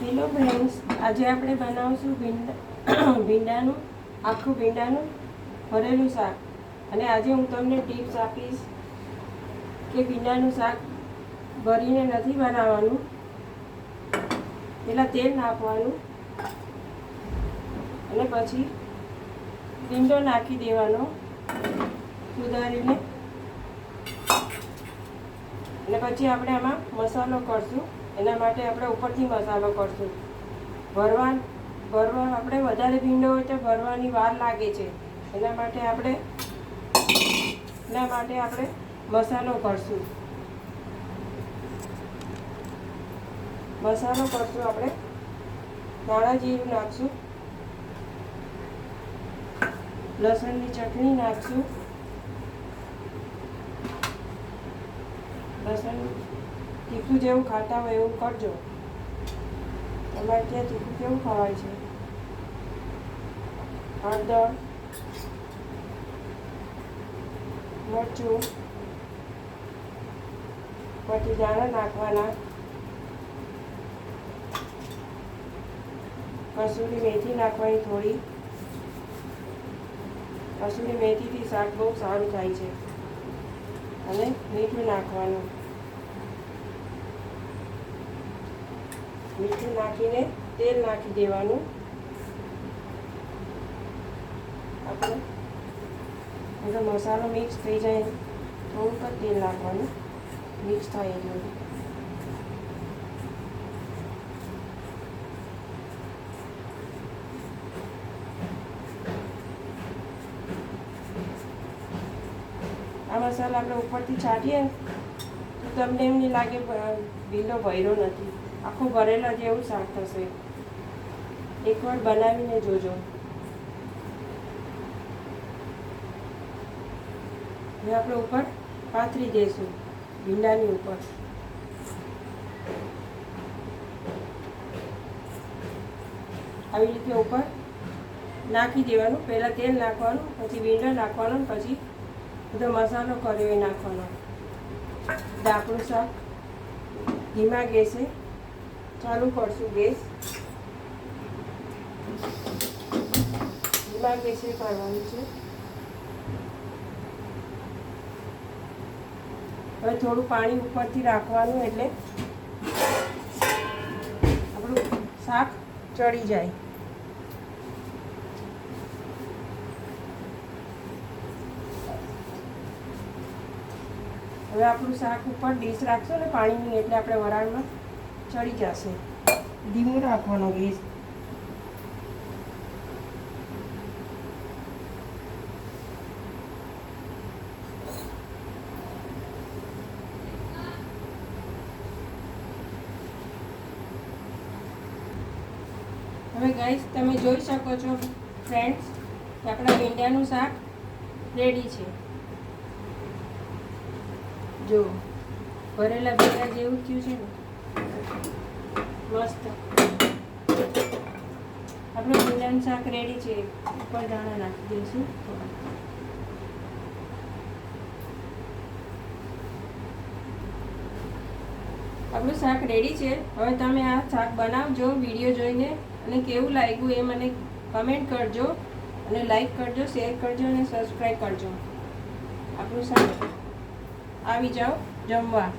Hello friends, આજે આપણે બનાવશું ભીંડાનું ભરેલું શાક. અને આજે હું તમને ટિપ્સ આપીશ કે ભીંડાનું શાક ભરીને નથી બનાવવાનું. પહેલાં તેલ નાખવાનું અને પછી ભીંડો નાખી દેવાનો સુધારીને. અને પછી આપણે આમાં મસાલો કરશું. એના માટે આપણે ઉપરથી મસાલો કરશું. ભરવા આપણે વધારે ભીંડો હોય તો ભરવાની વાર લાગે છે. એના માટે આપણે મસાલો કરશું. આપણે ધાણા જીરું નાખશું, લસણની ચટણી નાખશું. લસણ તીખું જેવું ખાતા હોય એવું કરજો. અમારે ત્યાં તીખું કેવું ખવાય છે. હળદર, મરચું, પછી ધાણા નાખવાના, કસૂરી મેથી નાખવાની થોડી. કસૂરી મેથીથી શાક બહુ સારું થાય છે. અને મીઠું નાખવાનું. મીઠું નાખીને તેલ નાખી દેવાનું. આપણે બધો મસાલો મિક્સ થઈ જાય થોડુંક જ તેલ નાખવાનું, મિક્સ થાય એટલે. આ મસાલા આપણે ઉપરથી છાંટીએ તો તમને એમ નહીં લાગે ભીંડો ભર્યો નથી. આખું ભરેલા જેવું શાક થશે. એકવાર બનાવીને જોજો. હવે આપણે ઉપર પાથરી દઈશું ભીંડાની ઉપર. આવી રીતે ઉપર નાખી દેવાનું. પહેલાં તેલ નાખવાનું, પછી ભીંડો નાખવાનો, પછી બધો મસાલો કર્યો એ નાખવાનો. આપણું શાક ધીમા ગેસે ચાલુ કરશું. ધીમા ગેસે કરવાનું છે. હવે થોડું પાણી ઉપરથી રાખવાનું એટલે આપણું શાક ચડી જાય. હવે આપણું શાક ઉપર ડીશ રાખશો ને પાણીની, એટલે આપણે વરાળમાં ચડી જશે. ધીમું રાખવાનો ગેસ. હવે ગાઈસ, તમે જોઈ શકો છો ફ્રેન્ડ્સ કે આપણા ભીંડાનું શાક રેડી છે. જો ભરેલા ભીંડા જેવું થયું છે ને, મસ્ત. આપણું ભીંડાનું શાક રેડી છે. ઉપર દાણા નાખી દઈશું થોડા. આપણું શાક રેડી છે. હવે તમે આ શાક બનાવજો વિડીયો જોઈને, અને કેવું લાગ્યું એ મને કમેન્ટ કરજો, અને લાઈક કરજો, શેર કરજો અને સબસ્ક્રાઈબ કરજો. આપણું શાક આવી જાઓ જમવા.